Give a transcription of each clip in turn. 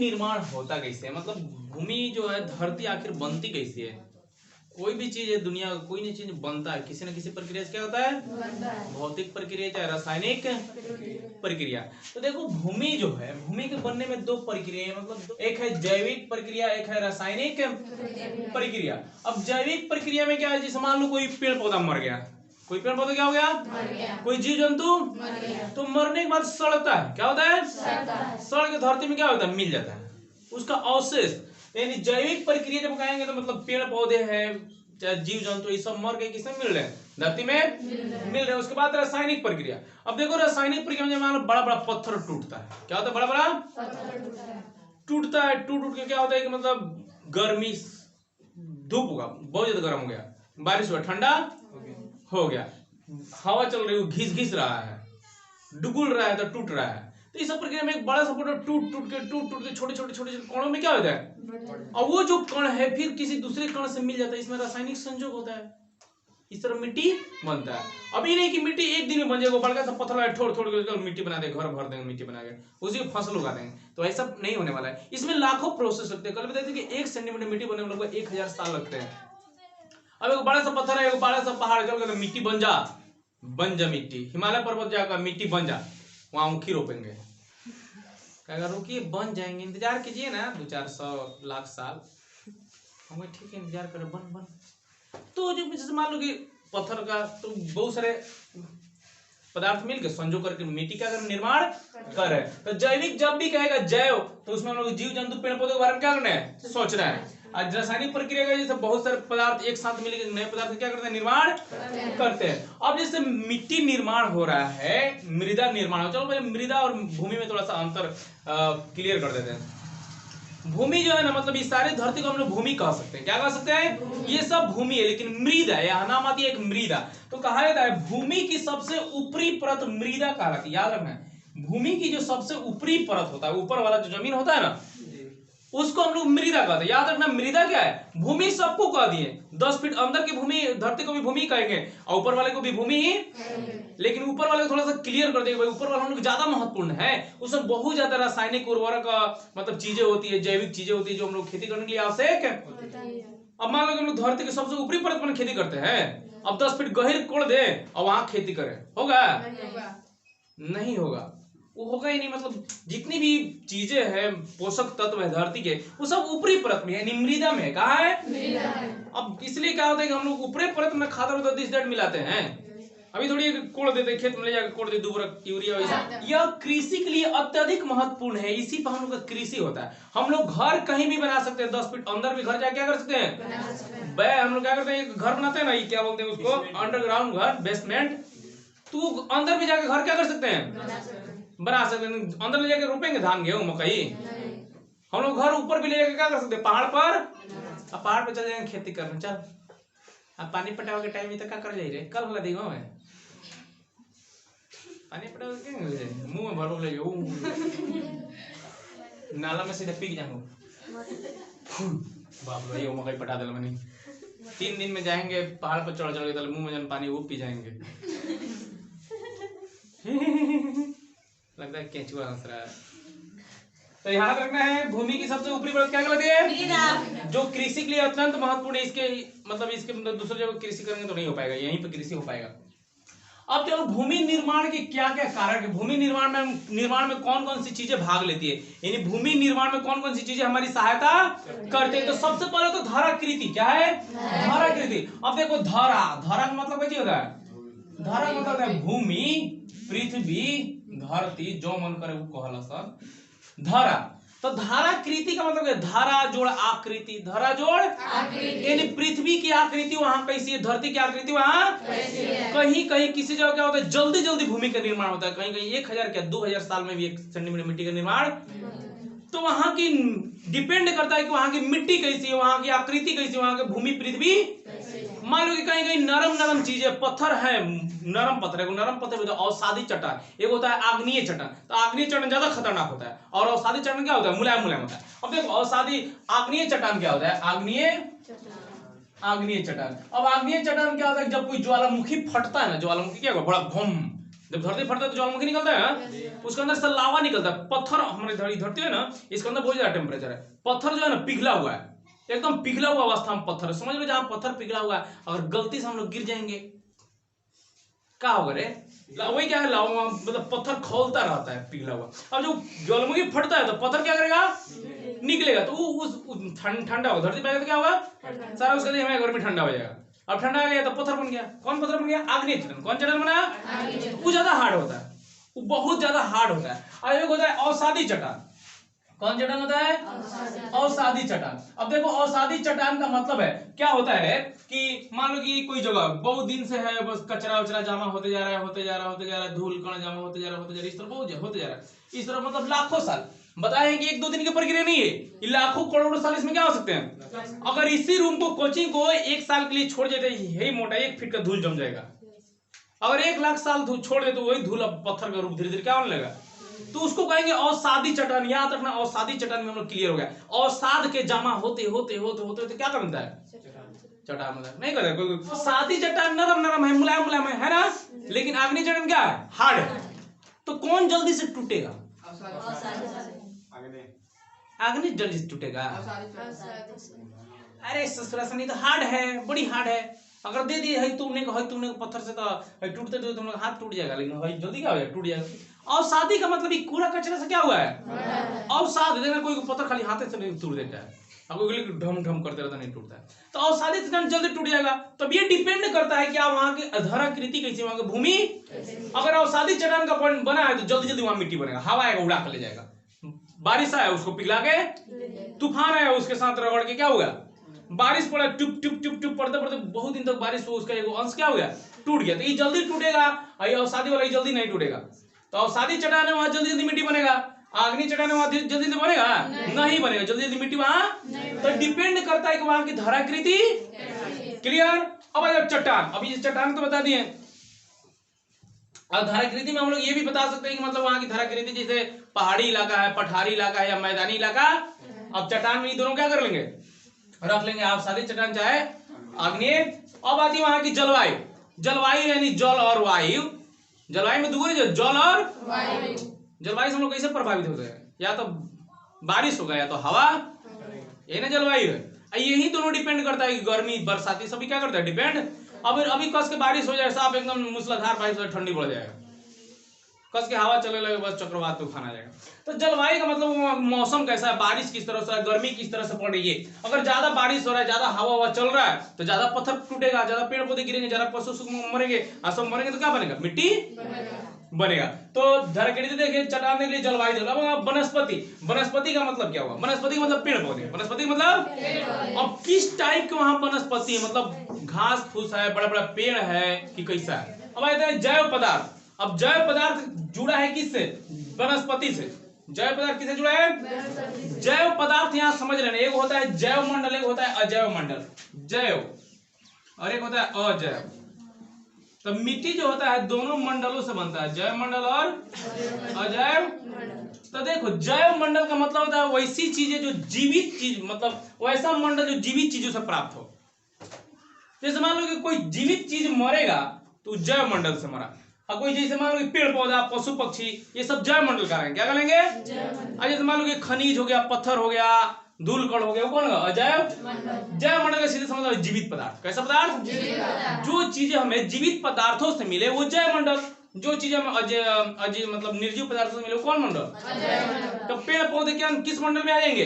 निर्माण होता कैसे है, मतलब भूमि जो है धरती आखिर बनती कैसे है। कोई भी चीज है दुनिया का, कोई नहीं चीज बनता है किसी न किसी प्रक्रिया से क्या होता है, भौतिक प्रक्रिया चाहे रासायनिक प्रक्रिया। तो देखो भूमि जो है, भूमि के बनने में दो प्रक्रिया है, मतलब एक है जैविक प्रक्रिया, एक है रासायनिक प्रक्रिया। अब जैविक प्रक्रिया में क्या है, जैसे मान लो कोई पेड़ पौधा मर गया, कोई पेड़ पौधा क्या हो गया, कोई जीव जंतु तो मरने के बाद सड़ता है, क्या होता है, सड़ के धरती में क्या होता है, मिल जाता है उसका अवशेष। यानी जैविक प्रक्रिया जब कहेंगे तो मतलब पेड़ पौधे हैं चाहे जीव जंतु ये सब मर के किसमें मिल रहे हैं, धरती में मिल रहे हैं। उसके बाद रासायनिक प्रक्रिया। अब देखो रासायनिक प्रक्रिया में मान लो बड़ा बड़ा पत्थर टूटता है, क्या होता है, बड़ा बड़ा टूटता है, टूट के क्या होता है कि मतलब गर्मी, धूप होगा बहुत ज्यादा गर्म हो गया, बारिश हुआ ठंडा हो गया, हवा चल रही है घिस घिस रहा है, डुगुल रहा है तो टूट रहा है। तो इस प्रक्रिया में एक बड़ा सा पदार्थ टूट के छोटे छोटे कणों में क्या होता है, और वो जो कण है फिर किसी दूसरे कण से मिल जाता है, इसमें रासायनिक संयोग होता है, इस तरह मिट्टी बनता है। अभी नहीं कि मिट्टी एक दिन में बन जाएगा, बड़का सा पत्थर थोड़ थोड़ के मिट्टी बना देंगे, घर भर देंगे मिट्टी बना के उसी को फसल उगा देंगे, तो ऐसा नहीं होने वाला है। इसमें लाखों प्रोसेस लगते हैं। कल बताते थे कि 1 सेंटीमीटर मिट्टी बनने में लगभग 1000 साल लगते हैं। अब एक बड़ा सा पत्थर है, एक बड़ा सा पहाड़, चल के मिट्टी बन जा मिट्टी, हिमालय पर्वत जाकर मिट्टी बन जा, वहां मुखी रोपेंगे, अगर रुकिए बन जाएंगे, इंतजार कीजिए ना 200-400 लाख साल, हमें ठीक है इंतजार करें बन। तो जो जैसे मान लो कि पत्थर का तो बहुत सारे पदार्थ मिलकर संजो करके मिट्टी का अगर निर्माण कर रहे हैं। तो जैविक जब भी कहेगा जैव तो उसमें हम लोग जीव जंतु पेड़ पौधों के बारे में क्या करना है, सोच रहा है। आज रासायनिक प्रक्रिया का जैसे बहुत सारे पदार्थ एक साथ मिलकर नए पदार्थ क्या करते हैं, निर्माण करते हैं। अब जैसे मिट्टी निर्माण हो रहा है, मृदा निर्माण हो, चलो पहले मृदा और भूमि में थोड़ा सा अंतर क्लियर कर देते हैं। भूमि जो है ना, मतलब इस सारे धरती को हम लोग भूमि कह सकते हैं, क्या कह सकते हैं, ये सब भूमि है, लेकिन मृदा यहाँ नाम आती है एक मृदा। तो कहा जाता है भूमि की सबसे ऊपरी परत मृदा कहलाती है। याद रखना भूमि की जो सबसे ऊपरी परत होता है, ऊपर वाला जो जमीन होता है ना, उसको हम लोग मृदा कहते हैं। याद रखना मृदा क्या है, भूमि सबको कह दिए, 10 फीट अंदर की भूमि धरती को भी भूमि कहेंगे और ऊपर वाले को भी भूमि ही, लेकिन ऊपर वाले को थोड़ा सा क्लियर कर देंगे भाई, ऊपर वाला हम लोग ज्यादा महत्वपूर्ण है, उसमें बहुत ज्यादा रासायनिक उर्वरक मतलब चीजें होती है, जैविक चीजें होती है जो हम लोग खेती करने के लिए आवश्यक है। अब मान लो कि हम लोग धरती के सबसे ऊपरी परत पर खेती करते हैं, अब 10 फीट गहरी कोड़ दे और वहां खेती करें, होगा नहीं होगा, वो होगा ही नहीं। मतलब जितनी भी चीजें हैं पोषक तत्व है धरती के, वो सब ऊपरी परत में है, मृदा में है। कहाँ है, अब इसलिए क्या होता है कि हम लोग ऊपरी परत में खादर दिस दैट मिलाते हैं, अभी थोड़ी कोड़ देते खेत में ले जाकर कोड़ दे दूबरक यूरिया वैसा। यह कृषि के लिए अत्यधिक महत्वपूर्ण है, इसी पर हम लोग का कृषि होता है। हम लोग घर कहीं भी बना सकते हैं, 10 फीट अंदर भी घर जाके क्या कर सकते हैं, हम लोग क्या करते हैं, घर बनाते हैं ना, ये क्या बोलते हैं उसको, अंडरग्राउंड घर, बेसमेंट। तो अंदर भी जाके घर क्या कर सकते हैं, बना सकते हैं। अंदर ले जाके रोपेंगे धान गेहूं मकई, हम लोग घर ऊपर भी ले जाके क्या कर सकते हैं, पहाड़ पर, अब पहाड़ पर चल जाएंगे खेती करने। चल अब पानी पटाव के टाइम में तो क्या कर जाए रे, कल वाला देखो मैं पानी पटाव के मुंह में भरो ले नाला में सीधे पीक जाऊंगा, बाप रे ये मकई पटा दिला मैंने। 3 दिन में जाएंगे पहाड़ पर चढ़ चढ़ के मुंह में जन पानी वो पी जाएंगे। लगता है केंचुआ हंस रहा है। तो याद रखना है भूमि की सबसे ऊपरी परत क्या कहलाती है, जो कृषि के लिए अत्यंत महत्वपूर्ण है। इसके मतलब दूसरे जगह कृषि करेंगे तो नहीं हो पाएगा, यहीं पर कृषि हो पाएगा। अब चलो भूमि निर्माण के क्या क्या कारक है, भूमि निर्माण में कौन कौन सी चीजें भाग लेती है, यानी भूमि निर्माण में कौन कौन सी चीजें हमारी सहायता करते हैं। तो सबसे पहले तो धाराकृति, क्या है, धाराकृति। अब देखो धारा का मतलब क्या होता है, धारा का मतलब है भूमि, पृथ्वी, धरती, जो मन करे वो कहला सब धारा। तो धाराकृति का मतलब है धारा जोड़ आकृति, धारा जोड़ आकृति, यानी पृथ्वी की आकृति वहां कैसी है, धरती की आकृति वहां कैसी है। कहीं कहीं किसी जगह क्या होता है, जल्दी जल्दी भूमि का निर्माण होता है, कहीं कहीं 1000 क्या 2000 साल में भी 1 सेंटीमीटर मिट्टी का निर्माण। तो वहां की डिपेंड करता है कि वहां की मिट्टी कैसी है, वहां की आकृति कैसी है, वहां की भूमि पृथ्वी। मान लो कि कहीं कहीं नरम चीजें पत्थर है, नरम पत्थर है, नरम पत्थर होता है अवसादी चट्टान, एक होता है आग्नेय चट्टान। तो आग्नेय चट्टान ज्यादा खतरनाक होता है और अवसादी चट्टान क्या होता है, मुलायम होता है। अब देखो अवसादी आग्नेय चट्टान क्या होता है, आग्नेय चट्टान। अब आग्नेय चट्टान क्या होता है, जब कोई ज्वालामुखी फटता है ना, ज्वालामुखी क्या होगा, बड़ा भूम जब धरती फटता है तो ज्वालामुखी निकलता है ना, उसके अंदर से लावा निकलता है। पत्थर हमारी धरती है ना, इसके अंदर बहुत ज्यादा टेम्परेचर है। पत्थर जो है ना पिघला हुआ है, एकदम पिघला हुआ अवस्था में पत्थर है। समझ लो जहां पत्थर पिघला हुआ है, अगर गलती से हम लोग गिर जाएंगे क्या होगा रे? वही क्या है, लावा मतलब पत्थर खौलता रहता है पिघला हुआ। अब जो ज्वालामुखी फटता है तो पत्थर क्या करेगा, निकलेगा, तो उस ठंडा होगा, धरती पे तो क्या होगा, सारा उसका देह में गर्मी ठंडा हो जाएगा। अब ठंडा आ गया तो पत्थर बन गया। कौन पत्थर बन गया? आग्नेय चट्टान। कौन चट्टान बना? वो ज्यादा हार्ड होता है, वो बहुत ज्यादा हार्ड होता है। और एक होता है अवसादी चट्टान। कौन चट्टान होता है? अवसादी चट्टान। अब देखो अवसादी चट्टान का मतलब है क्या होता है कि मान लो कि कोई जगह बहुत दिन से है, बस कचरा वचरा जमा होते जा रहा है, होते जा रहा है, धूल कण जमा होते जा रहा है, इस तरह बहुत होते जा रहा है, इस तरह मतलब लाखों साल। बताए कि एक दो दिन की प्रक्रिया नहीं है, ये लाखों करोड़ों साल इसमें क्या हो सकते हैं। अगर इसी रूम को कोचिंग को एक साल के लिए छोड़ देते, यही मोटा 1 फीट का धूल जम जाएगा। अगर 1 लाख साल छोड़ दे तो वही धूल अब पत्थर का रूप धीरे धीरे क्या होने लगा, तो उसको कहेंगे अवसादी चट्टान। याद रखना, अवसादी चट्टान में हम लोग क्लियर हो गया। अवसाद के जमा होते होते होते होते होते क्या बनता है, चट्टान बनता है। नहीं कहते कोई सादी चट्टान नरम नरम है, मुलायम मुलायम है ना, लेकिन आग्नेय चट्टान क्या है, हार्ड है। तो कौन जल्दी से टूटेगा? आग्नेय जल्दी से टूटेगा। अरे ससुरा नहीं तो हार्ड है, बड़ी हार्ड है। अगर दे दिए है तुमने पत्थर से तो टूटते तो तुम हाथ टूट जाएगा, लेकिन भाई जल्दी क्या हो जाएगा, टूट जाएगा। अवसादी का मतलब कूड़ा कचरा से क्या हुआ है, अवसाद। देखना कोई पत्थर खाली हाथ से नहीं टूट देता है, अब ढम ढम करते रहता नहीं टूटता है। तो अवसादी चट्टान जल्दी टूट जाएगा। तब ये डिपेंड करता है कि आप वहां की धराकृति कैसी, वहां की भूमि। अगर अवसादी चट्टान का बना है तो जल्दी जल्दी वहां मिट्टी बनेगा, हवा आएगा उड़ा कर ले जाएगा। बारिश आया उसको पिघला के, तूफान आया उसके साथ रगड़ के क्या होगा, बारिश पड़ा टुप टुप टुप टुप पड़ते पड़ते बहुत दिन तक बारिश हो, उसका एक अंश क्या हो गया, टूट गया। तो ये जल्दी टूटेगा, अवसादी वाला जल्दी नहीं टूटेगा। तो अवसादी चट्टान है वहां जल्दी जल्दी मिट्टी बनेगा, आग्नेय चट्टान है वहां जल्दी जल्दी बनेगा नहीं बनेगा, जल्दी जल्दी मिट्टी वहां। तो डिपेंड करता है कि वहां की धराकृति। क्लियर? अब जब चट्टान, अभी चट्टान तो बता दिए, अब धराकृति में हम लोग ये भी बता सकते हैं कि मतलब वहां की धराकृति जैसे पहाड़ी इलाका है, पठारी इलाका है या मैदानी इलाका। अब चट्टान में ये दोनों क्या कर लेंगे, रख लेंगे, आप सारी चट्टान चाहे आग्नेय। अब आती है वहां की जलवायु। जलवायु यानी जल और वायु। जलवायु में दो जो जल और वायु। जलवायु से हम लोग कैसे प्रभावित होते हैं, या तो बारिश होगा या तो हवा, यही ना जलवायु है। यही दोनों डिपेंड करता है कि गर्मी बरसाती सभी क्या करता है, डिपेंड। अब अभी कस के बारिश हो जाए, साफ एकदम मूसलाधार बारिश हो, ठंडी बढ़ जाएगा, कस के हवा चलने लगे, बस चक्रवात तूफान आ जाएगा। तो जलवायु का मतलब मौसम कैसा है, बारिश किस तरह से, गर्मी किस तरह से पड़ रही है। अगर ज्यादा बारिश हो रहा है, ज्यादा हवा चल रहा है, तो ज्यादा पत्थर टूटेगा, ज्यादा पेड़ पौधे गिरेंगे, ज्यादा पशु मरेंगे, सब मरेंगे, तो क्या बनेगा, मिट्टी बनेगा। तो धराकृति देखिए, चट्टान देख लीजिए, जलवायु देख लो। वनस्पति, वनस्पति का मतलब क्या हुआ, वनस्पति का मतलब पेड़ पौधे, वनस्पति मतलब अब किस टाइप के वहां वनस्पति है, मतलब घास फूस है, बड़ा बड़ा पेड़ है कि कैसा है। अब आते हैं जैव पदार्थ। अब जैव पदार्थ जुड़ा है किससे, वनस्पति से। जैव पदार्थ किससे जुड़ा है, जैव पदार्थ यहाँ समझ लेना, एक होता है जैव मंडल, एक होता है अजैव मंडल। जैव और एक होता है अजैव। तो मिट्टी जो होता है दोनों मंडलों से बनता है, जैव मंडल और अजैव। तो देखो जैव मंडल का मतलब होता है वैसी चीजें जो जीवित चीज, मतलब वैसा मंडल जो जीवित चीजों से प्राप्त हो। जैसे मान लो कि कोई जीवित चीज मरेगा तो जैव मंडल से मरा, और कोई जैसे मान लो कि पेड़ पौधा, पशु पक्षी, ये सब जैव मंडल का रहेंगे। क्या करेंगे, और जैसे मान लो कि खनिज हो गया, पत्थर हो गया, धूल कण हो गया, वो कौन होगा, अजैव। जैव मंडल का सीधे समझ लो जीवित पदार्थ। कैसा पदार्थ, जो चीजें हमें जीवित पदार्थों से मिले वो जैव मंडल, जो चीजें हमें अजैव मतलब निर्जीव पदार्थों से मिले वो कौन मंडल। तो पेड़ पौधे क्या किस मंडल में आ जाएंगे,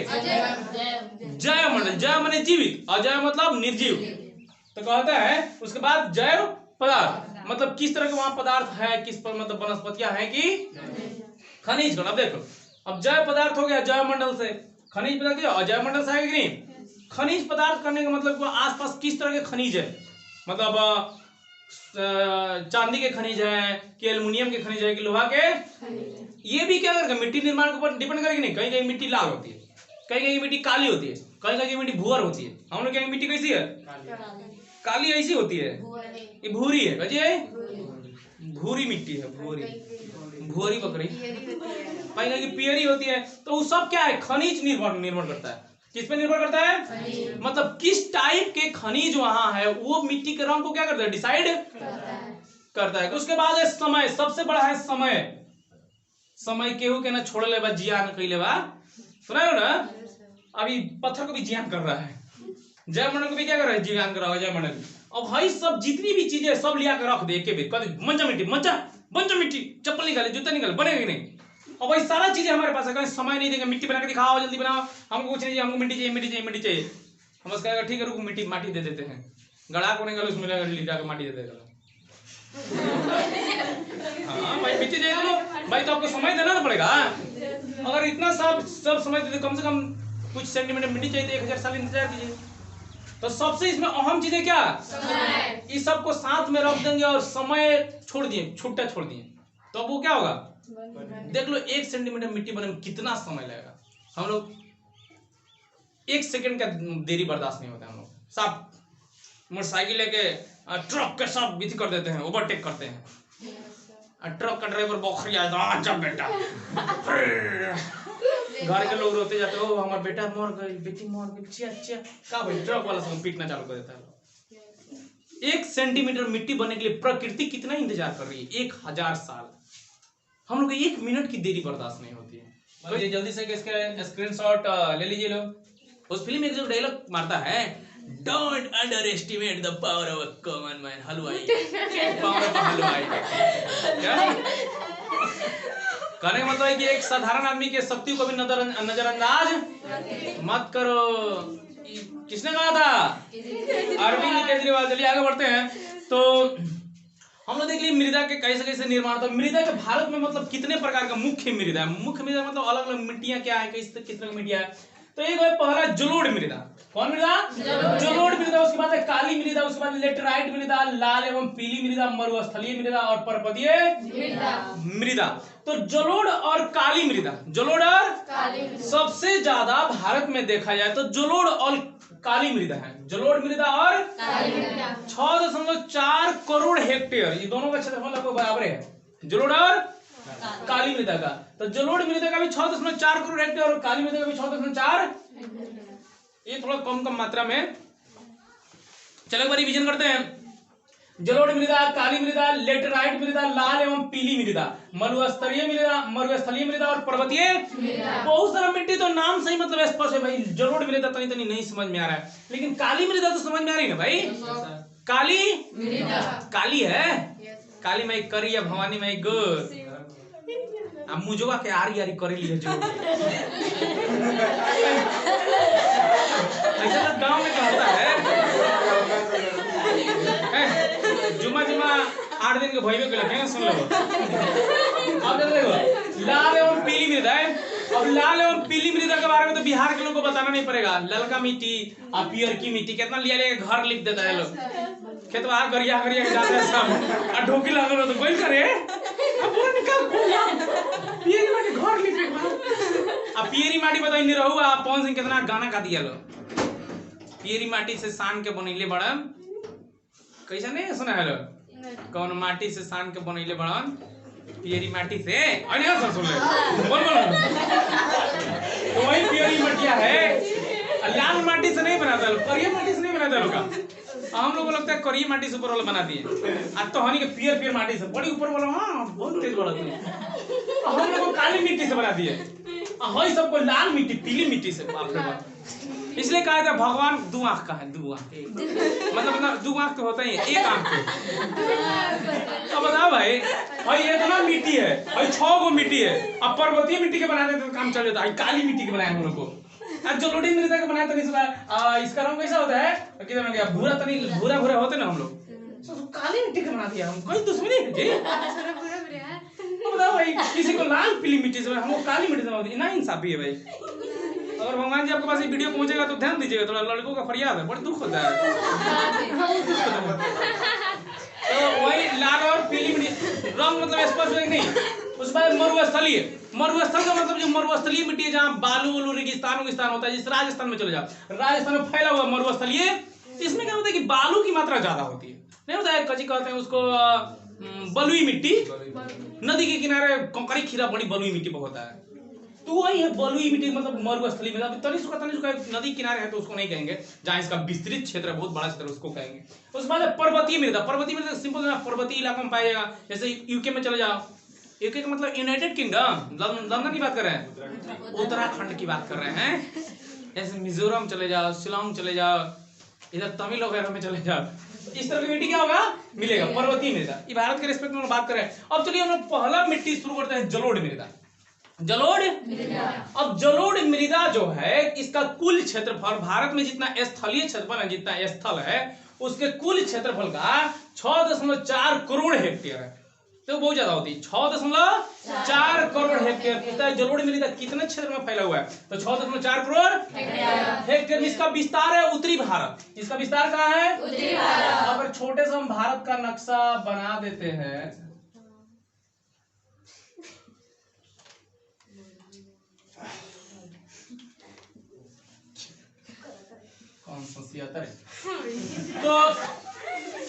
जैव मंडल। जैव माने जीवित, अजैव मतलब निर्जीव। तो कहता है उसके बाद जैव पदार्थ मतलब किस तरह के वहां पदार्थ है, किस पर मतलब वनस्पतियां हैं कि खनिज कण। अब देखो, अब जैव पदार्थ हो गया जैव मंडल से, खनिज पदार्थ अजैव मंडल से आएगा कि नहीं। खनिज पदार्थ करने का मतलब आसपास किस तरह के खनिज है, मतलब चांदी के खनिज है कि एल्युमिनियम के खनिज है कि लोहा के। ये भी क्या करेगा, मिट्टी निर्माण के ऊपर डिपेंड करेगी। नहीं, कहीं कहीं मिट्टी लाल होती है, कहीं कहीं मिट्टी काली होती है, कहीं कहीं मिट्टी भूअर होती है। हम लोग क्या मिट्टी कैसी है, काली ऐसी होती है, ये भूरी है, भूरी मिट्टी है, भूरी बकरी, कहीं कहीं पियरी होती है। तो वो सब क्या है, खनिज निर्भर करता है। किस पे निर्भर करता है, मतलब किस टाइप के खनिज वहां है वो मिट्टी के रंग को क्या करता है, डिसाइड करता है। उसके बाद है समय, सबसे बड़ा है समय। समय केहू के ना छोड़ ले बा, जियान कैले बा, सुना हो ना? अभी पत्थर को भी जियान कर रहा है, जयमंडल को भी क्या कर रहा है, जियान कर रहा है जयमंडल। अब भाई सब जितनी भी चीजें सब लिया कर रख दे के भी, कभी मंजा मिट्टी, मंजा बंजा मिट्टी, चप्पल निकाले, जूता निकाले, बनेगा नहीं। और भाई सारा चीजें हमारे पास है, समय नहीं देंगे, मिट्टी बना के दिखाओ, जल्दी बनाओ, हमको कुछ नहीं चाहिए, हमको मिट्टी चाहिए, मिट्टी चाहिए, मिट्टी चाहिए। हम बस कहेगा ठीक है रुको मिट्टी माटी दे देते हैं, गड़ा को नहीं गलो उसमें जाकर माटी दे देगा। हाँ भाई मिट्टी चाहिए तो भाई तो आपको समय देना ना पड़ेगा। अगर इतना सब समय देते, कम से कम कुछ सेंटीमीटर मिट्टी चाहिए तो 1000 साल इंतजार कीजिए। तो सबसे इसमें अहम चीज है क्या, समय। इस सबको साथ में रख देंगे और समय छोड़ दिए, छुट्टा छोड़ दिए, तो अब वो क्या होगा, देख लो 1 सेंटीमीटर मिट्टी बनने में कितना समय लगेगा। हम लोग 1 सेकंड का देरी बर्दाश्त नहीं होता। हम लोग सब मोटरसाइकिल लेके ट्रक के साथ विधि कर देते हैं, ओवरटेक करते हैं, ट्रक का ड्राइवर बखरिया जब बेटा, घर के लोग रोते जाते हो हमारा बेटा मर गई, बेटी मर गई, चिया चिया का भाई ट्रक वाला सब पीटना चालू कर देता है। 1 सेंटीमीटर मिट्टी बनने के लिए प्रकृति कितना इंतजार कर रही है, 1000 साल। हम लोग 1 मिनट की देरी बर्दाश्त नहीं होती है। तो जल्दी से इसका स्क्रीनशॉट ले लीजिए लोग। उस फिल्म में जो डायलॉग मारता है, don't under estimate the power of a common man, हलवाई, पावर ऑफ हलवाई। कहने का मतलब है कि एक साधारण आदमी के शक्ति को भी नजरअंदाज मत करो। किसने कहा था, अरविंद केजरीवाल। चलिए आगे बढ़ते हैं। तो हम लोग देख लिए मृदा के कैसे कैसे निर्माण। तो मृदा के भारत में मतलब कितने प्रकार का मुख्य मृदा है, मुख्य मृदा मतलब अलग अलग मिट्टियां क्या है, कैसे कितने मिट्टियां है। तो एक है पहला जलोढ़ मृदा। कौन मृदा, जलोढ़ मृदा। उसके बाद है काली मृदा, उसके बाद लेटराइट मृदा, लाल एवं पीली मृदा, मरुस्थलीय मृदा और पर्वतीय मृदा। तो जलोढ़ और काली मृदा, जलोढ़ और सबसे ज्यादा भारत में देखा जाए तो जलोढ़ और काली मृदा है। जलोढ़ मृदा और 6.4 करोड़ हेक्टेयर, ये दोनों का क्षेत्रफल लगभग बराबर है, जलोढ़ और काली मृदा का। तो जलोढ़ मृदा का भी 6.4 करोड़ हेक्टेयर और काली मृदा का भी 6.4, ये थोड़ा कम मात्रा में। चलो एक बार रिवीजन करते हैं। जलोढ़ मृदा, काली मृदा, लेटराइट मृदा, लाल एवं पीली मृदा, मरुस्थलीय मृदा और पर्वतीय। बहुत सारा मिट्टी तो नाम से ही मतलब स्पष्ट है भाई। जलोढ़ मृदा तनी तनी नहीं समझ में आ रहा है, लेकिन काली मृदा तो समझ में आ रही है ना भाई। काली मृदा, काली है, काली माई करी या भवानी माई गोर, अब मुझवा के आरी आरी करे लिए जो ऐसा तो गांव में कहता है। जुमा 8 दिन के भइबे के लगे, सुन लो। अब देखो लाल एवं पीली मृदा है। अब लाल एवं पीली मृदा के बारे में तो बिहार के लोगों को बताना नहीं पड़ेगा। ललका मिट्टी और पियर की मिट्टी कितना लिया लेके घर लिख देता है लोग, खेतवा गरिया गरिया के जाते हैं सब, और ढोकी लगल तो कोई करे अब पूरा निकाल पियरी माटी घर लिख दे। अब पियरी माटी बताई नहीं रहूआ पवन सिंह कितना गाना गा दिया लो। पियरी माटी से सान के बनैले बड़न, कैसा नहीं सुना है लो, कौन माटी से सान के बनैले बड़न, पियरी माटी से। अरे यार सुन ले बोल तो वही पियरी मटिया है। लाल माटी से नहीं बनाता लोग, करिया माटी से नहीं बनाता लोग। हम लोगों को लगता है करिया माटी से ऊपर वाला बना दिए, आज तो हनी के पियर माटी से बड़ी ऊपर वाला। हाँ बहुत तेज बढ़ा दिए। हम लोग को काली मिट्टी से बना दिए, हई सबको लाल मिट्टी पीली मिट्टी से। बाप रे बाप। इसलिए कहा था भगवान 2 आंख का है, 2 आंख मतलब 2 आंख तो होता ही है, 1 आंख तो। अब बताओ भाई, भाई इतना मिट्टी है, भाई 6 गो मिट्टी है। अब पर्वतीय मिट्टी के बनाने तो काम चल जाता है, काली मिट्टी के बनाए हम लोग को। आज जो लोडी मृदा के बनाए तो नहीं, इसका रंग कैसा होता है, किधर गया भूरा, तो नहीं भूरा भूरा होते ना हम लोग, तो काली मिट्टी का बना दिया। हम कोई दुश्मनी है जी। बताओ भाई, किसी को लाल पीली मिट्टी से, हमको काली मिट्टी से बना दिया, ना इंसाफी है भाई। अगर भगवान जी आपके पास ये वीडियो पहुंचेगा तो ध्यान दीजिएगा, थोड़ा लड़कों का फरियाद है, बड़ा दुख होता है। तो वही लाल और पीली मिट्टी रंग मतलब स्पष्ट है नहीं। उस बाद मरुस्थलीय, मरुस्थल का मतलब जो मरुस्थलीय मिट्टी है जहाँ बालू वालू रेगिस्तान होता है, जिस राजस्थान में चले जाओ, राजस्थान में फैला हुआ मरुस्थलीय। इसमें क्या होता है कि बालू की मात्रा ज्यादा होती है, नहीं होता है, कच्ची कहते हैं उसको बलुई मिट्टी। नदी के किनारे कंकड़ी खीरा बड़ी बलुई मिट्टी पर होता है। तो वही है बलुई मिट्टी, मतलब मरुस्थली में। अभी तनिष्क नदी किनारे है तो उसको नहीं कहेंगे, जहाँ इसका विस्तृत क्षेत्र है, बहुत बड़ा क्षेत्र, उसको कहेंगे। उसके बाद पर्वतीय मृदा। पर्वतीय मृदा सिंपल पर्वतीय इलाकों में पाया जाएगा। जैसे यूके में चले जाओ, यूके का मतलब यूनाइटेड किंगडम, लंदन की बात कर रहे हैं, उत्तराखंड की बात कर रहे हैं। जैसे मिजोरम चले जाओ, शिलोंग चले जाओ, इधर तमिल वगैरह में चले जाओ, इस तरह की मिट्टी क्या होगा, मिलेगा, पर्वतीय मृदा। ये भारत के रिस्पेक्ट में बात करें। अब चलिए हम लोग पहला मिट्टी शुरू करते हैं, जलोढ़ मृदा। जलोढ़ मृदा। अब जलोढ़ मृदा जो है, इसका कुल क्षेत्रफल भारत में जितना स्थलीय क्षेत्रफल है, जितना स्थल है, उसके कुल क्षेत्रफल का 6.4 करोड़ हेक्टेयर है। तो बहुत ज्यादा होती है, 6.4 करोड़ हेक्टेयर। जलोढ़ मृदा कितने क्षेत्र में फैला हुआ है, तो 6.4 करोड़ हेक्टेयर। इसका विस्तार है उत्तरी भारत। इसका विस्तार कहाँ है, उत्तरी भारत। अगर छोटे से हम भारत का नक्शा बना देते हैं, कौन सा सियातर है, तो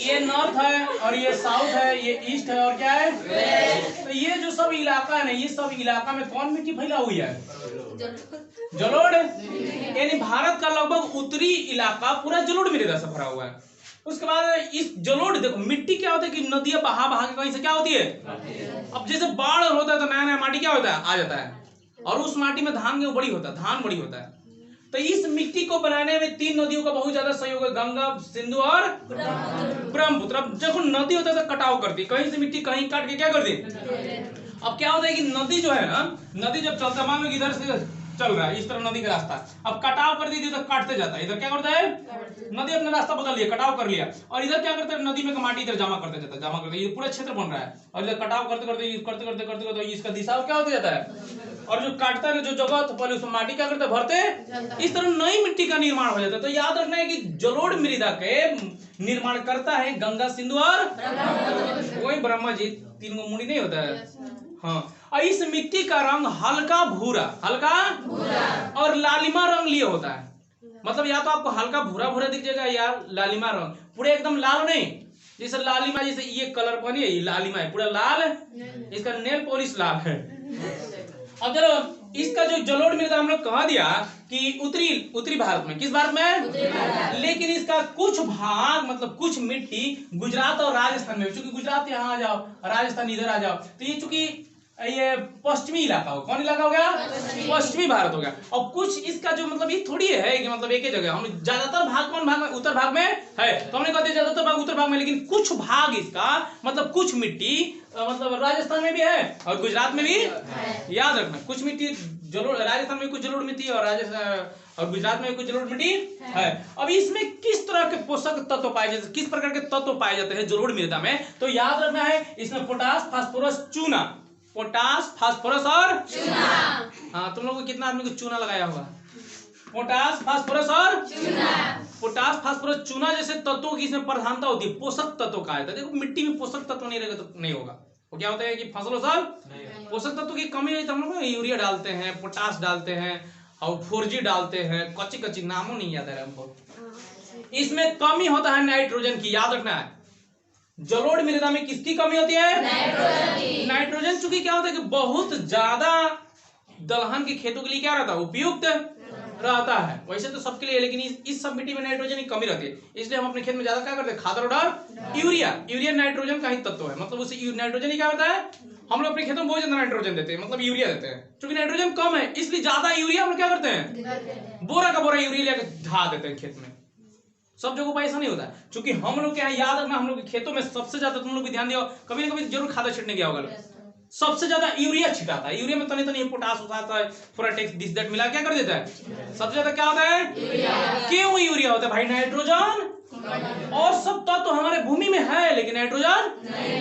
ये नॉर्थ है और ये साउथ है, ये ईस्ट है और क्या है वेस्ट। तो ये जो सब इलाका है ना, ये सब इलाका में कौन मिट्टी फैला हुई है, जलोढ़। यानी भारत का लगभग उत्तरी इलाका पूरा जलोढ़ मृदा से भरा हुआ है। उसके बाद इस जलोढ़, देखो मिट्टी क्या होता है कि नदियां बहा बहा के कहीं से क्या होती है, अब जैसे बाढ़ होता है तो नया नया माटी क्या होता है, आ जाता है, और उस माटी में धान गेहूं बड़ी होता है, धान बड़ी होता है। तो इस मिट्टी को बनाने में 3 नदियों का बहुत ज्यादा सहयोग है, गंगा, सिंधु और ब्रह्मपुत्र। अब जब नदी होता है तो कटाव करती है, कहीं से मिट्टी कहीं काट के क्या करती है। अब क्या होता है कि नदी जो है ना, नदी जब चलता, मान लो इधर से चल रहा है, इस तरह नदी का रास्ता, अब कटाव कर दी तो काटते जाता है, इधर क्या करता है, नदी अपना रास्ता बदल लिया, कटाव कर लिया, और इधर क्या करता है, नदी में का माटी इधर जमा करते जाता है, जमा करते, ये पूरा क्षेत्र बन रहा है, और इधर कटाव करते करते करते करते करते करते इसका दिशा क्या होता जाता है, और जो काटता है जो जगह तो पहले उसमें माटी क्या करते हैं, भरते, इस तरह नई मिट्टी का निर्माण हो जाता है। तो याद रखना है कि जलोढ़ मृदा के निर्माण करता है गंगा, सिंधु और वही ब्रह्मा जी, 3 गो मुड़ी नहीं होता है। हाँ, और इस मिट्टी का रंग हल्का भूरा और लालिमा रंग लिए होता है। मतलब या तो आपको हल्का भूरा भूरा दिख जाएगा या लालिमा रंग, पूरे एकदम लाल नहीं, जैसे लालिमा, जैसे ये कलर बनी है, ये लालिमा है, पूरा लाल, इसका नेल पॉलिश लाल है। अब चलो, इसका जो जलोढ़ मृदा हम लोग कहा दिया कि उत्तरी भारत में, किस भारत में, लेकिन इसका कुछ भाग, मतलब कुछ मिट्टी गुजरात और राजस्थान में, चूंकि गुजरात यहाँ आ जाओ, राजस्थान इधर आ जाओ, तो ये चूंकि ये पश्चिमी इलाका हो, कौन इलाका हो गया, पश्चिमी भारत हो गया। और कुछ इसका जो मतलब ये थोड़ी है कि मतलब एक ही जगह, हम ज्यादातर भाग कौन भाग में, उत्तर भाग में है, तो हमने कहते ज्यादातर भाग उत्तर भाग में, लेकिन कुछ भाग इसका मतलब कुछ मिट्टी मतलब राजस्थान में भी है और गुजरात में भी, याद रखना, कुछ मिट्टी जलोढ़, राजस्थान में कुछ जलोढ़ मिट्टी और राजस्थान और गुजरात में कुछ जलोढ़ मिट्टी है। अब इसमें किस तरह के पोषक तत्व पाए जाते हैं, किस प्रकार के तत्व पाए जाते हैं जलोढ़ मृदा में, तो याद रखना है, इसमें पोटास, फास्फोरस, चूना, पोटास, फास्फोरस और चूना। हाँ, तुम लोगों को कितना आदमी को चूना लगाया होगा, पोटास, फास्फोरस और चूना। पोटास, फास्फोरस, चूना जैसे तत्वों की इसमें प्रधानता होती है, पोषक तत्व कहा जाता है। देखो मिट्टी में पोषक तत्व नहीं रहेगा तो नहीं होगा, वो क्या होता है कि फसलों सब पोषक तत्व की कमी है, तो हम लोग यूरिया डालते हैं, पोटास डालते हैं और 4G डालते हैं, कच्ची कच्ची नामों नहीं याद है हमको। इसमें कमी होता है नाइट्रोजन की, याद रखना है, जलोढ़ मृदा में किसकी कमी होती है, नाइट्रोजन। चूंकि क्या होता है कि बहुत ज्यादा दलहन के खेतों के लिए क्या रहता है, उपयुक्त रहता है, वैसे तो सबके लिए, लेकिन इस सब मिट्टी में नाइट्रोजन की कमी रहती है, इसलिए हम अपने खेत में ज्यादा क्या करते हैं, खाद और यूरिया नाइट्रोजन का ही तत्व है, मतलब उसे नाइट्रोजन ही क्या होता है, हम लोग अपने खेतों में बहुत ज्यादा नाइट्रोजन देते हैं, मतलब यूरिया देते हैं, क्योंकि नाइट्रोजन कम है इसलिए ज्यादा यूरिया हम लोग क्या करते हैं, बोरा का बोरा यूरिया लेकर ढा देते हैं खेत में। सब जगहों पर ऐसा नहीं होता है, क्योंकि हम लोग क्या, याद रखना, हम लोग के खेतों में सबसे ज्यादा, तुम लोग भी ध्यान दियो, कभी ना कभी जरूर खाद छिड़ने गया होगा, सबसे ज्यादा यूरिया छिटाता है, यूरिया में तनी तनी पोटास उठाता है, फोराटेक्स, दिस दैट मिला क्या कर देता है, सबसे ज्यादा क्या होता है, क्यों यूरिया होता है भाई, नाइट्रोजन और सब तत्व हमारे भूमि में है, लेकिन नाइट्रोजन,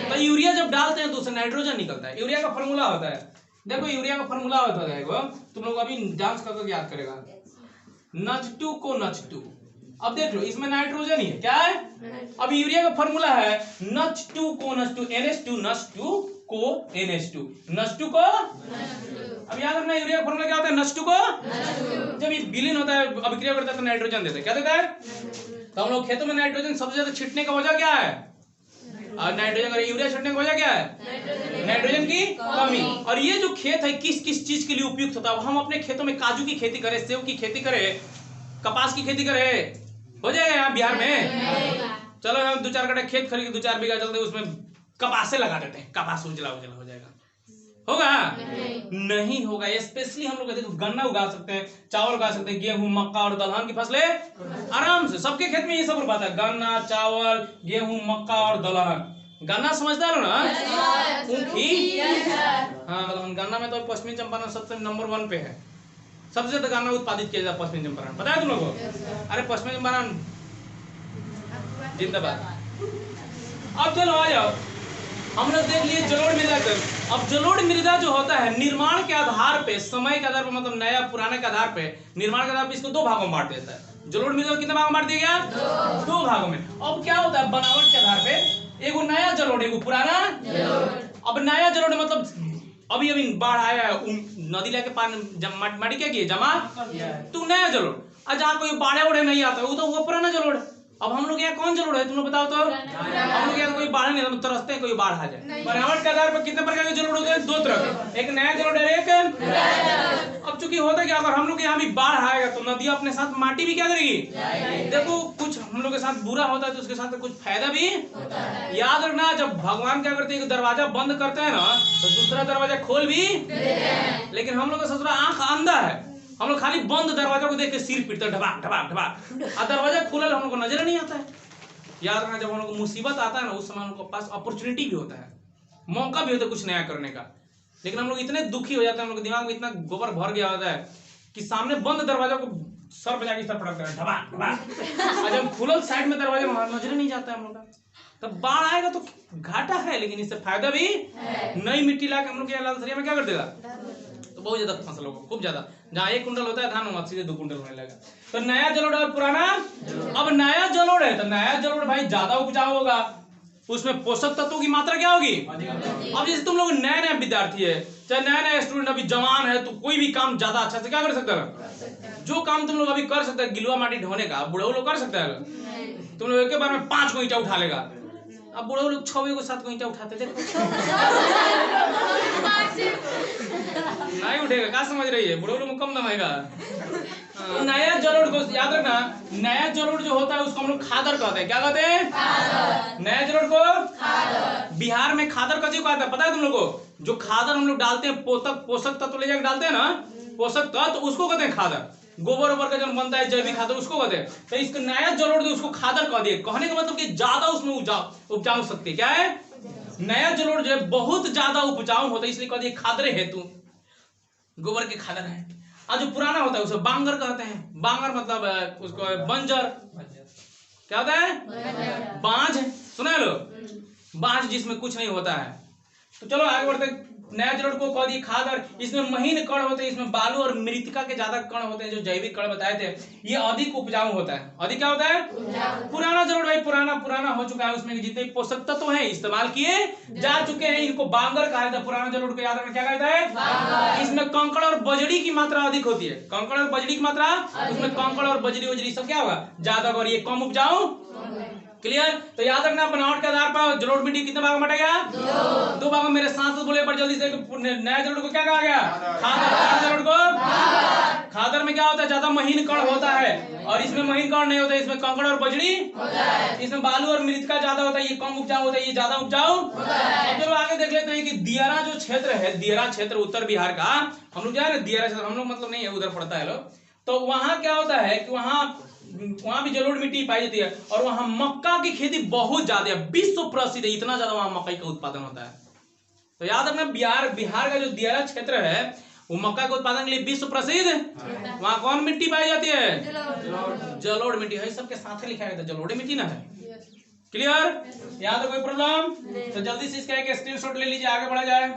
तो यूरिया जब डालते हैं तो उससे नाइट्रोजन निकलता है। यूरिया का फॉर्मूला होता है, देखो यूरिया का फॉर्मूला होता है, तुम लोग अभी डांस करके याद करेगा, N2 को N2, अब देख लो इसमें नाइट्रोजन ही है, क्या है, अब यूरिया का फॉर्मूला है N2 को N2, NH2 N2 को NH2, N2 को, अब याद रखना यूरिया का फॉर्मूला क्या होता है, N2 को, जब ये विलीन होता है, अभिक्रिया करता है तो नाइट्रोजन देता है, क्या देता है। तो हम लोग खेतों में नाइट्रोजन सबसे ज्यादा छिटने का वजह क्या है, और नाइट्रोजन अगर यूरिया छींटने की वजह क्या है? नाइट्रोजन की कमी। और ये जो खेत है किस किस चीज के लिए उपयुक्त होता है? हम अपने खेतों में काजू की खेती करें, सेब की खेती करें, कपास की खेती करें, हो जाएगा यहाँ बिहार में? चलो हम 2-4 कट्ठा खेत खरीद 2-4 बीघा चलते उसमें कपास से लगा देते हैं, कपास उजला उजला हो जाएगा, होगा? नहीं होगा। स्पेशली हम लोग देखो गन्ना उगा सकते हैं, चावल उगा सकते हैं, गेहूं, मक्का और दलहन की फसलें आराम से। सबके खेत में ये सब उगाता है, गन्ना, चावल, गेहूं, मक्का और दलहन। गन्ना समझदार हो ना? ऊखी, हाँ दलहन। गन्ना में तो पश्चिमी चंपारण सबसे नंबर 1 पे है, सबसे ज्यादा गन्ना उत्पादित किया जाता है पश्चिमी चंपारण। पता है तुम लोगों को? अरे पश्चिमी चंपारण जिंदाबाद। अब चलो आ जाओ, हम लोग देख लिए जलोढ़ मृदा कर। अब जलोढ़ मृदा जो होता है निर्माण के आधार पे, समय के आधार पर, मतलब नया पुराने के आधार पे, निर्माण के आधार पे इसको 2 भागों में बांट देता है। जलोढ़ मृदा कितने भागों में बांट दिया गया? 2 भागों में। अब क्या होता है बनावट के आधार पे, एगो नया जलोढ़, एगो पुराना जलोढ़। अब नया जलोढ़ मतलब अभी अभी बाढ़ आया है, नदी लेके पानी माटी क्या किए जमा, तो नया जलोढ़। और जहाँ कोई बाढ़े उड़े नहीं आता वो तो वो पुराना जलोढ़। अब हम लोग यहाँ कौन जलोढ़ है तुम लोग बताओ तो? हम लोग यहाँ कोई बाढ़ नहीं, हम तरसते हैं कोई बाढ़ आ जाए। बनावट के आधार पर कितने प्रकार के जलोढ़ होते हैं? 2 तरह के, एक नया जलोढ़ है, एक। अब चूंकि होता क्या, अगर हम लोग यहाँ भी बाढ़ आएगा तो नदियाँ अपने साथ माटी भी क्या करेगी? देखो कुछ हम लोग के साथ बुरा होता है तो उसके साथ कुछ फायदा भी याद रखना। जब भगवान क्या करते हैं, दरवाजा बंद करते हैं ना तो दूसरा दरवाजा खोल भी, लेकिन हम लोग का ससुरा आंख अंधा है, हम लोग खाली बंद दरवाजा को देख के सिर पीटते ढबाक ढबाक ढबाक, और दरवाजा खुला हम लोग को नजर नहीं आता है। याद रखना जब हम लोग को मुसीबत आता है ना उस समय हम लोग के पास अपॉर्चुनिटी भी होता है, मौका भी होता है कुछ नया करने का, लेकिन हम लोग इतने दुखी हो जाते हैं, हम लोग दिमाग में इतना गोबर भर गया होता है कि सामने बंद दरवाजा को सर बजा के सर पटक देना ढबाक ढबाक, और जब खुलल साइड में दरवाजा नजर नहीं जाता है हम लोग का। तब बाढ़ आएगा तो घाटा है, लेकिन इससे फायदा भी नई मिट्टी लाके हम लोग लालसरिया में क्या कर देगा, तो बहुत ज्यादा फसलों को, खूब ज्यादा। जहाँ 1 कुंटल होता है धान वहां सीधे 2 कुंटल होने लगेगा। तो नया जलोढ़ और पुराना। अब नया जलोढ़ है तो नया जलोढ़ भाई ज्यादा उपजाऊ होगा, उसमें पोषक तत्वों की मात्रा क्या होगी? अब जैसे तुम लोग नए नए विद्यार्थी है, चाहे नया नया स्टूडेंट अभी जवान है, तो कोई भी काम ज्यादा अच्छा से क्या कर सकता है? जो काम तुम लोग अभी कर सकते हैं गिलुआ माटी ढोने का, बुढ़ऊ लोग कर सकते हैं? तुम लोग एक बार में 5 को ईंटा उठा लेगा, अब बुढ़ऊ लोग 6 को 7 को ईंटा उठाते थे नहीं उठेगा, क्या समझ रही है? बुढ़ऊ लोग कम दमाएगा। नया जलोढ़ को याद रखना, नया जलोढ़ जो होता है उसको हम लोग खादर कहते हैं। क्या कहते हैं? नया जलोढ़ को बिहार में खादर कथी कहते हैं पता है तुम लोग को? जो खादर हम लोग डालते हैं, पोषक तत्व ले जाकर डालते हैं ना, पोषक तत्व, उसको कहते हैं खादर। गोबर ओबर का जो बनता है जैविक खादर उसको कहते हैं। तो इसको नया जलोढ़ दे उसको खादर कह दिए, कहने का मतलब कि ज्यादा उसमें उपजाऊ शक्ति। क्या है? नया जलोढ़ जो है बहुत ज्यादा उपजाऊ होता है, इसलिए कह दिए खादरे हेतु, गोबर के खादर है। और जो पुराना होता है उसे बांगर कहते हैं। बांगर मतलब उसको बंजर, क्या होता है? बांझ, सुना है लो, बांझ जिसमें कुछ नहीं होता है। तो चलो आगे बढ़ते। नया जलोढ़ को कह दिए खादर। इसमें महीन कण होते हैं, इसमें बालू और मृतिका के ज्यादा कण होते हैं, जो जैविक कण बताए थे। ये अधिक उपजाऊ होता है। अधिक क्या होता है? पुराना जलोढ़ भाई पुराना हो चुका है, उसमें जितने पोषक तत्व हैं इस्तेमाल किए जा चुके हैं, इनको बांगर कहा जाता है। पुराना जलोढ़ को याद रखना क्या कहता है? इसमें कंकड़ और बजड़ी की मात्रा अधिक होती है। कंकड़ और बजड़ी की मात्रा, उसमें कंकड़ और बजरी वजरी सब क्या होगा? ज्यादा, और ये कम उपजाऊ। क्लियर? तो याद रखना बनावट के आधार पर जलोढ़ मिट्टी कितने भागों में बांटा गया? 2 भागों। मेरे साथ बोले पर जल्दी से। नया जलोढ़ को क्या कहा गया? खादर। जलोढ़ को खादर में क्या होता है? ज्यादा महीन कण होता है, और इसमें महीन कण नहीं होता है, इसमें कंकड़ और बजरी होता है। इसमें बालू और मृतिका ज्यादा होता है, ये कम उपजाऊ होता है, ये ज्यादा उपजाऊ। अब चलो आगे देख लेते हैं कि दियारा जो क्षेत्र है, दियारा क्षेत्र उत्तर बिहार का, हम लोग जा रहे हैं दियारा क्षेत्र, हम लोग मतलब नहीं है उधर पड़ता है लोग। तो वहां क्या होता है कि वहां भी जलोढ़ मिट्टी पाई जाती है, और वहां मक्का की खेती बहुत ज्यादा है, विश्व प्रसिद्ध है, इतना ज्यादा वहां मकई का उत्पादन होता है। तो याद रखना बिहार का जो दियारा क्षेत्र है वो मक्का के उत्पादन के लिए विश्व प्रसिद्ध। वहां कौन मिट्टी पाई जाती है? जलोढ़ मिट्टी है। सबके साथ लिखा गया था जलोढ़ मिट्टी ना है। क्लियर? यहाँ तो कोई प्रॉब्लम? तो जल्दी से इसका एक स्क्रीनशॉट ले लीजिए, आगे बढ़ा जाए।